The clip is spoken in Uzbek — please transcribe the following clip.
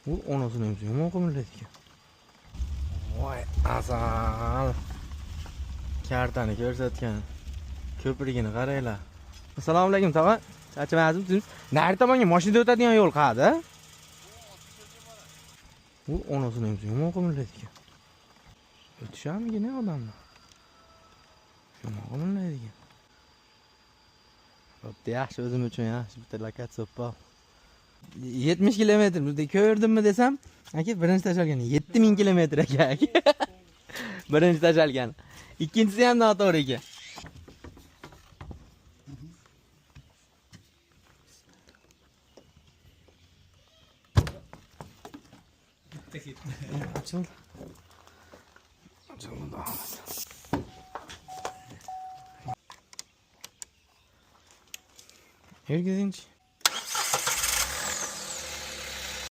Bu onasını emzi yomon qimillaydi. Voy, asal. Kartani ko'rsatgan. Ko'prigini qaranglar. Assalomu alaykum, tog'a. Charchamayapsizmi? Nari tomonga mashina o'tadigan yo'l qayerda? Bu onasini emzi yomon qimillaydi. O'tishamigina odamlar. Yomon qimillaydi. Bo'pti, yaxshi o'zim uchun yaxshi bitta lokat soppa. 70 kilometr bizda ko'rdimmi desam, aka birinchi tashalgan 7000 kilometr aka. Birinchi tashalgan. Ikkinchisi ham noto'g'ri ekan. Açıl. Açıl da. Herkesinci.